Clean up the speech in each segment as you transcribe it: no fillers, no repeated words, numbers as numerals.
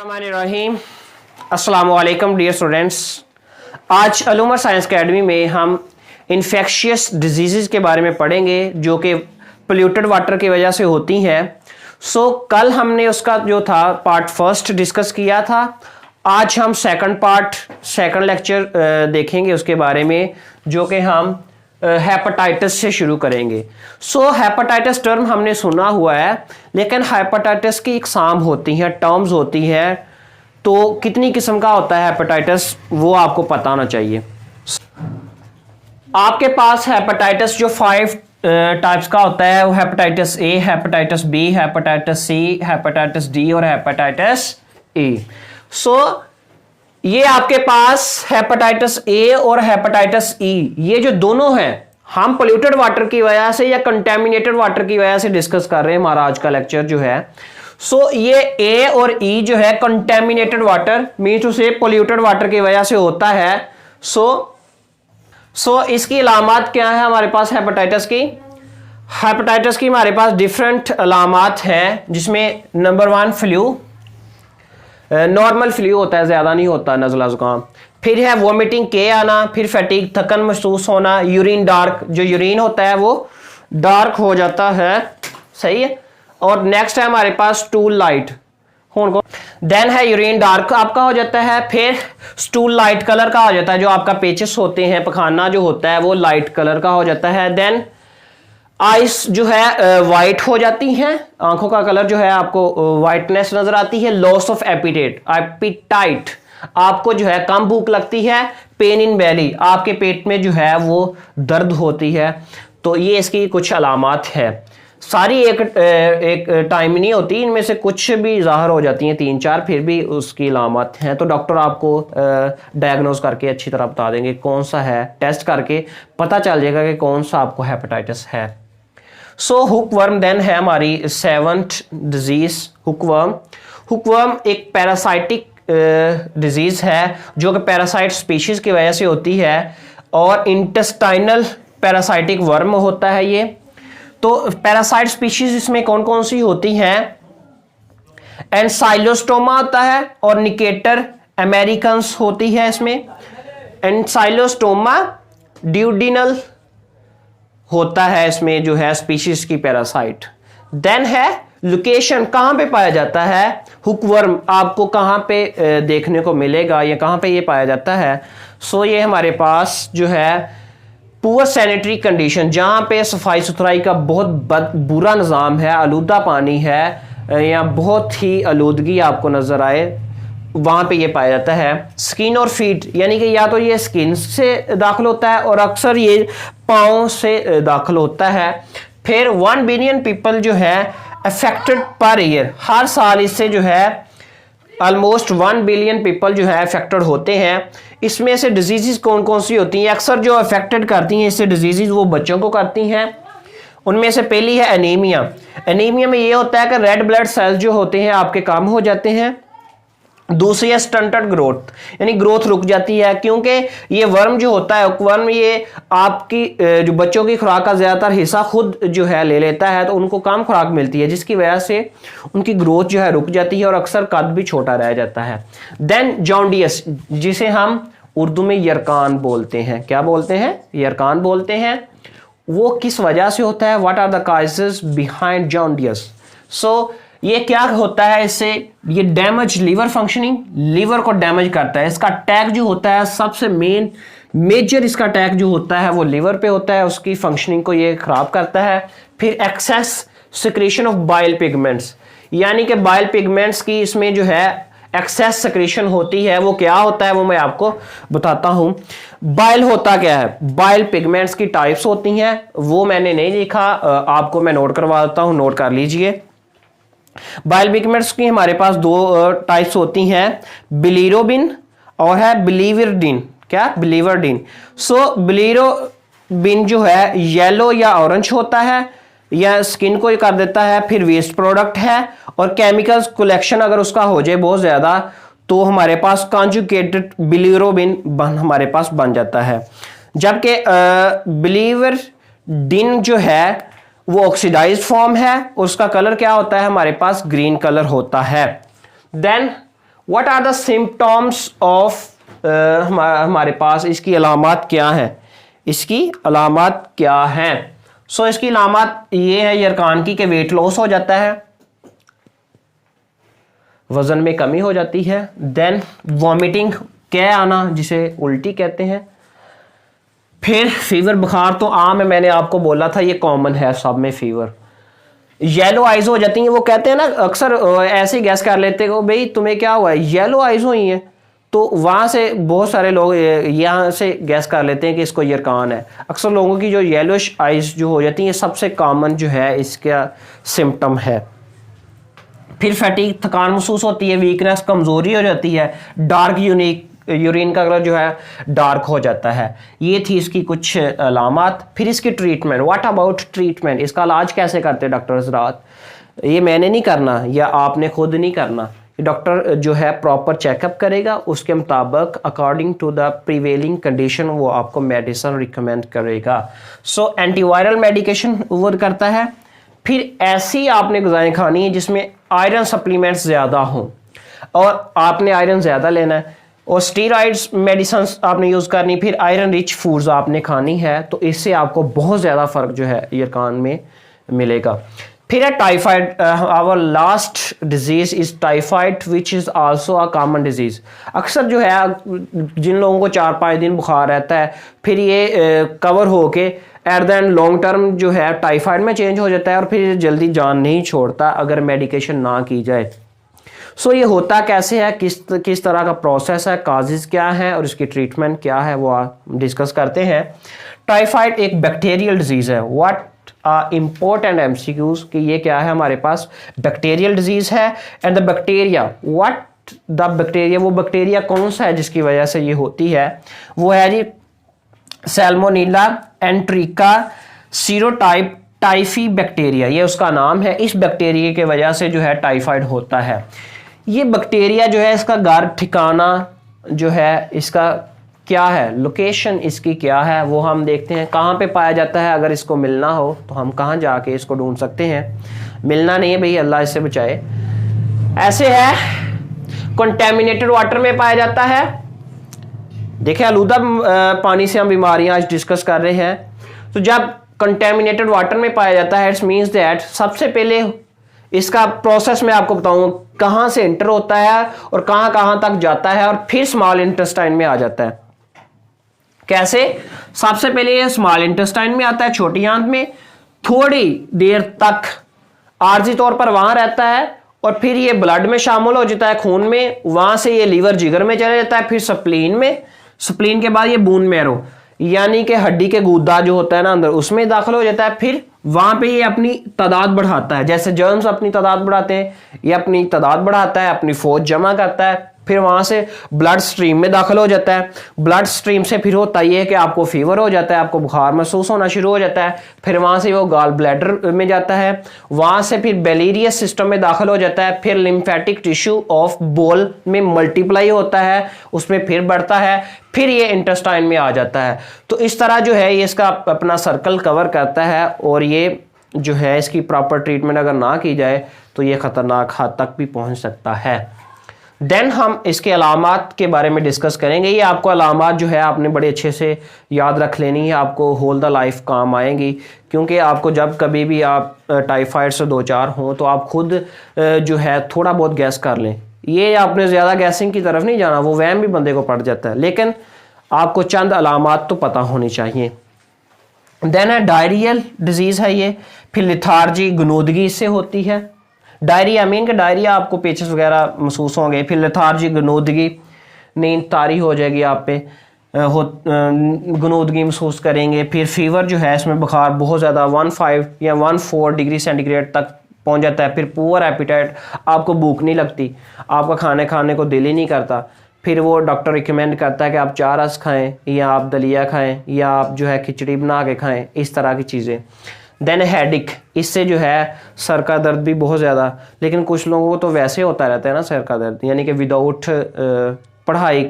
रहीम अस्सलाम वालेकुम dear students. आज अलूमर साइंस अकेडमी में हम इन्फेक्शियस डिजीज़ के बारे में पढ़ेंगे जो कि पोल्यूटेड वाटर की वजह से होती हैं। कल हमने उसका जो था पार्ट फर्स्ट डिस्कस किया था। आज हम सेकंड लेक्चर देखेंगे उसके बारे में, जो कि हम हेपेटाइटिस से शुरू करेंगे। हेपेटाइटिस टर्म हमने सुना हुआ है, लेकिन हेपेटाइटिस की इकसाम होती हैं, टर्म्स होती हैं। तो कितनी किस्म का होता है हेपेटाइटिस, वो आपको पता होना चाहिए। आपके पास हेपेटाइटिस जो 5 टाइप्स का होता है वो hepatitis A, hepatitis B, hepatitis C, hepatitis D और हेपेटाइटिस ई। ये आपके पास हेपेटाइटिस ए और हेपेटाइटिस ई, ये जो दोनों हैं, हम पोल्यूटेड वाटर की वजह से या कंटेमिनेटेड वाटर की वजह से डिस्कस कर रहे हैं। हमारा आज का लेक्चर जो है, ये ए और ई जो है कंटेमिनेटेड वाटर मीन्स उसे पोल्यूटेड वाटर की वजह से होता है। इसकी अलामात क्या है हमारे पास हेपेटाइटिस की हमारे पास डिफरेंट अलामात हैं, जिसमें नंबर 1 फ्लू, नॉर्मल फ्लू होता है, ज्यादा नहीं होता, नज़ला जुकाम। फिर है वोमिटिंग के आना, फिर फैटीग थकन महसूस होना, यूरिन डार्क, जो यूरिन होता है वो डार्क हो जाता है, सही है। और नेक्स्ट है हमारे पास स्टूल लाइट, देन है यूरिन डार्क आपका हो जाता है, फिर स्टूल लाइट कलर का हो जाता है, जो आपका पेचेस होते हैं, पखाना जो होता है वो लाइट कलर का हो जाता है। देन आइस जो है वाइट हो जाती हैं, आंखों का कलर जो है आपको वाइटनेस नजर आती है। लॉस ऑफ एपिटाइट, आपको जो है कम भूख लगती है। पेन इन बेली, आपके पेट में जो है वो दर्द होती है। तो ये इसकी कुछ अलामात है। सारी एक टाइम नहीं होती, इनमें से कुछ भी ज़ाहिर हो जाती हैं, 3-4 फिर भी उसकी अलामात हैं। तो डॉक्टर आपको डायग्नोज करके अच्छी तरह बता देंगे कौन सा है, टेस्ट करके पता चल जाएगा कि कौन सा आपको हेपेटाइटिस है। हुकवर्म देन है हमारी 7th डिजीज, हुकवर्म एक पैरासाइटिक डिजीज है, जो कि पैरासाइट स्पीशीज की वजह से होती है, और इंटेस्टाइनल पैरासाइटिक वर्म होता है ये। तो पैरासाइट स्पीशीज इसमें कौन कौन सी होती हैं? एनसाइलोस्टोमा होता है और निकेटर अमेरिकन्स होती है इसमें। एनसाइलोस्टोमा ड्यूडिनल होता है इसमें, जो है स्पीशीज की पैरासाइट। देन है लोकेशन, कहां पे पाया जाता है हुकवर्म, आपको कहां पे देखने को मिलेगा, या कहां पे ये पाया जाता है। ये हमारे पास जो है पुअर सैनिटरी कंडीशन, जहां पे सफाई सुथराई का बहुत बुरा निज़ाम है, आलूदा पानी है, या बहुत ही आलूदगी आपको नजर आए, वहां पे ये पाया जाता है। स्किन और फीट, यानी कि या तो ये स्किन से दाखिल होता है और अक्सर ये पाँव से दाखिल होता है। फिर 1 बिलियन पीपल जो है अफेक्टेड पर ईयर, हर साल इससे जो है ऑलमोस्ट 1 बिलियन पीपल जो है अफेक्टेड होते हैं। इसमें से डिजीज़ कौन कौन सी होती हैं? अक्सर जो अफेक्टेड करती हैं इससे डिजीज़ वो बच्चों को करती हैं। उनमें से पहली है एनीमिया। एनीमिया में ये होता है कि रेड ब्लड सेल्स जो होते हैं आपके कम हो जाते हैं। दूसरी है स्टंटेड ग्रोथ, यानी ग्रोथ रुक जाती है, क्योंकि ये वर्म जो होता है वर्म, ये आपकी जो बच्चों की खुराक का ज़्यादातर हिस्सा खुद जो है ले लेता है, तो उनको कम खुराक मिलती है, जिसकी वजह से उनकी ग्रोथ जो है रुक जाती है और अक्सर कद भी छोटा रह जाता है। देन जॉन्डियस, जिसे हम उर्दू में यरकान बोलते हैं। क्या बोलते हैं? यरकान बोलते हैं। वो किस वजह से होता है? What are the causes behind jaundice? ये क्या होता है इससे? ये डैमेज लीवर फंक्शनिंग, लीवर को डैमेज करता है। इसका अटैक जो होता है, सबसे मेजर इसका अटैक जो होता है वो लीवर पे होता है, उसकी फंक्शनिंग को ये खराब करता है। फिर excess secretion of bile pigments, यानी कि बाइल पिगमेंट्स की इसमें जो है एक्सेस सिक्रेशन होती है। वो क्या होता है वो मैं आपको बताता हूं। बाइल होता क्या है? बाइल पिगमेंट्स की टाइप्स होती हैं, वो मैंने नहीं लिखा, आपको मैं नोट करवा देता हूं, नोट कर लीजिए। बाइल पिगमेंट्स की हमारे पास 2 टाइप्स होती हैं, बिलीरोबिन और है बिलीवर्डिन। क्या? बिलीवर्डिन। बिलीरोबिन जो है येलो या ऑरेंज होता है, या स्किन को कर देता है। फिर वेस्ट प्रोडक्ट है, और केमिकल्स कलेक्शन अगर उसका हो जाए बहुत ज्यादा, तो हमारे पास कॉन्जुगेटेड बिलीरोबिन हमारे पास बन जाता है। जबकि बिलीवर्डिन जो है वो ऑक्सीडाइज्ड फॉर्म है, उसका कलर क्या होता है? हमारे पास ग्रीन कलर होता है। Then what are the symptoms of हमारे पास इसकी अलामत क्या है, इसकी अलामत क्या है। सो इसकी अलामत ये है यरकान की कि वेट लॉस हो जाता है, वजन में कमी हो जाती है, देन वॉमिटिंग कै आना जिसे उल्टी कहते हैं, फिर फीवर बुखार तो आम है, मैंने आपको बोला था ये कॉमन है सब में फीवर। येलो आइज हो जाती हैं, वो कहते हैं ना अक्सर ऐसे ही गैस कर लेते हो भाई तुम्हें क्या हुआ है, येलो आइज हुई हैं, तो वहाँ से बहुत सारे लोग यहाँ से गैस कर लेते हैं कि इसको यरकान है। अक्सर लोगों की जो येलोश आइज जो हो जाती हैं सबसे कॉमन जो है इसका सिम्टम है। फिर फैटीग थकान महसूस होती है, वीकनेस कमज़ोरी हो जाती है, डार्क यूरिन का कलर जो है डार्क हो जाता है। ये थी इसकी कुछ अलामत। फिर इसकी ट्रीटमेंट, व्हाट अबाउट ट्रीटमेंट, इसका इलाज कैसे करते हैं डॉक्टर हज़रात। ये मैंने नहीं करना या आपने खुद नहीं करना, डॉक्टर जो है प्रॉपर चेकअप करेगा, उसके मुताबिक according to the prevailing condition वो आपको मेडिसिन रिकमेंड करेगा। सो एंटीवायरल मेडिकेशन वो करता है। फिर ऐसी आपने ग़िज़ाएं खानी है जिसमें आयरन सप्लीमेंट्स ज़्यादा हों और आपने आयरन ज़्यादा लेना है, और स्टीरॉइड्स मेडिसिन आपने यूज़ करनी, फिर आयरन रिच फूड्स आपने खानी है, तो इससे आपको बहुत ज़्यादा फ़र्क जो है यरकान में मिलेगा। फिर है typhoid, our last disease is typhoid which is also a common disease. अक्सर जो है जिन लोगों को 4-5 दिन बुखार रहता है फिर ये कवर होके at the end long term जो है टाइफाइड में चेंज हो जाता है और फिर जल्दी जान नहीं छोड़ता अगर मेडिकेशन ना की जाए। सो ये होता कैसे है, किस तरह का प्रोसेस है, काजेज़ क्या है और इसकी ट्रीटमेंट क्या है, वो डिस्कस करते हैं। टाइफाइड एक बैक्टीरियल डिजीज़ है। व्हाट इंपॉर्टेंट एमसीक्यूज कि ये क्या है, हमारे पास बैक्टीरियल डिजीज़ है। And the bacteria, what the bacteria, वो बैक्टीरिया कौन सा है जिसकी वजह से ये होती है, वो है जी सैल्मोनेला एंट्रिका सीरोटाइप टाइफी बैक्टीरिया, ये उसका नाम है। इस बैक्टीरिया की वजह से जो है टाइफाइड होता है। ये बैक्टीरिया जो है इसका घर ठिकाना जो है इसका क्या है, लोकेशन इसकी क्या है, वो हम देखते हैं। कहाँ पे पाया जाता है, अगर इसको मिलना हो तो हम कहाँ जाके इसको ढूंढ सकते हैं। मिलना नहीं है भाई, अल्लाह इससे बचाए। ऐसे है कंटेमिनेटेड वाटर में पाया जाता है। देखिए आलूदा पानी से हम बीमारियां आज डिस्कस कर रहे हैं। तो जब कंटेमिनेटेड वाटर में पाया जाता है इट्स मीन्स दैट सबसे पहले इसका प्रोसेस मैं आपको बताऊं कहाँ से एंटर होता है और कहाँ कहाँ तक जाता है और फिर स्मॉल इंटेस्टाइन में आ जाता है। कैसे, सबसे पहले ये स्मॉल इंटेस्टाइन में आता है, छोटी आंत में, थोड़ी देर तक आर्जी तौर पर वहां रहता है और फिर ये ब्लड में शामिल हो जाता है, खून में, वहां से ये लीवर जिगर में चला जाता है, फिर स्प्लीन में, स्प्लीन के बाद ये बोन मैरो यानी कि हड्डी के गुदा जो होता है ना अंदर उसमें दाखिल हो जाता है। फिर वहां पे ये अपनी तादाद बढ़ाता है, जैसे जर्म्स अपनी तादाद बढ़ाते हैं, ये अपनी तादाद बढ़ाता है, अपनी फौज जमा करता है, फिर वहां से ब्लड स्ट्रीम में दाखिल हो जाता है। ब्लड स्ट्रीम से फिर होता ही है कि आपको फीवर हो जाता है, आपको बुखार महसूस होना शुरू हो जाता है, फिर वहां से वो गॉल ब्लैडर में जाता है, वहां से फिर बेलिरियस सिस्टम में दाखिल हो जाता है, फिर लिम्फेटिक टिश्यू ऑफ बोल में मल्टीप्लाई होता है, उसमें फिर बढ़ता है, फिर ये इंटेस्टाइन में आ जाता है। तो इस तरह जो है ये इसका अपना सर्कल कवर करता है और ये जो है इसकी प्रॉपर ट्रीटमेंट अगर ना की जाए तो ये खतरनाक हद तक भी पहुंच सकता है। देन हम इसके अलामात के बारे में डिस्कस करेंगे। ये आपको अलामात जो है आपने बड़े अच्छे से याद रख लेनी है, आपको होल द लाइफ काम आएंगी, क्योंकि आपको जब कभी भी आप टाइफाइड से 2-4 हों तो आप खुद जो है थोड़ा बहुत गैस कर लें। ये आपने ज़्यादा गैसिंग की तरफ नहीं जाना, वो वहम भी बंदे को पड़ जाता है, लेकिन आपको चंद अलामात तो पता होनी चाहिए। देन है डायरियल डिजीज़ है ये, फिर लिथार्जी गनूदगी इससे होती है। डायरिया मीन के डायरिया आपको पेचेस वगैरह महसूस होंगे, फिर लिथार्जी गनूदगी, नींद तारी हो जाएगी आप पे, गनूदगी महसूस करेंगे। फिर फीवर जो है इसमें बुखार बहुत ज़्यादा 15 या 14 डिग्री सेंटीग्रेड तक पहुंच जाता है। फिर पुअर एपिटाइट, आपको भूख नहीं लगती, आपका खाने खाने को दिल ही नहीं करता। फिर वो डॉक्टर रिकमेंड करता है कि आप 4 रस खाएं या आप दलिया खाएं या आप जो है खिचड़ी बना के खाएं, इस तरह की चीज़ें। देन हेडिक, इससे जो है सर का दर्द भी बहुत ज़्यादा, लेकिन कुछ लोगों को तो वैसे होता रहता है ना सर का दर्द, यानी कि विदाउट पढ़ाई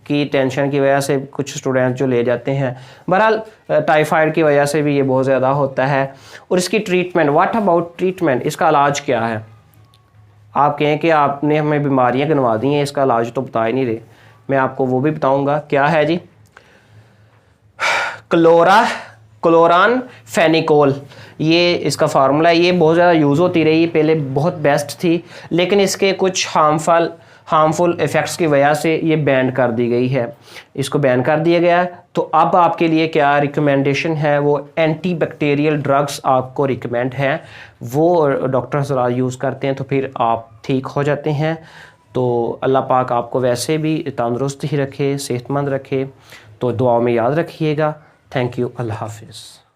की टेंशन की वजह से कुछ स्टूडेंट जो ले जाते हैं। बहरहाल टाइफाइड की वजह से भी ये बहुत ज़्यादा होता है। और इसकी ट्रीटमेंट, व्हाट अबाउट ट्रीटमेंट, इसका इलाज क्या है। आप कहें कि आपने हमें बीमारियां गिनवा दी हैं, इसका इलाज तो बता ही नहीं रहे, मैं आपको वो भी बताऊंगा। क्या है जी? क्लोरान फेनिकोल, ये इसका फार्मूला है। ये बहुत ज़्यादा यूज़ होती रही, पहले बहुत बेस्ट थी, लेकिन इसके कुछ हार्मफुल इफ़ेक्ट्स की वजह से ये बैन कर दी गई है, इसको बैन कर दिया गया है। तो अब आपके लिए क्या रिकमेंडेशन है, वो एंटी बैक्टीरियल ड्रग्स आपको रिकमेंड है, वो डॉक्टर्स यूज़ करते हैं, तो फिर आप ठीक हो जाते हैं। तो अल्लाह पाक आपको वैसे भी तंदुरुस्त ही रखे, सेहतमंद रखे। तो दुआओं में याद रखिएगा। Thank you. अल्लाह हाफिज़।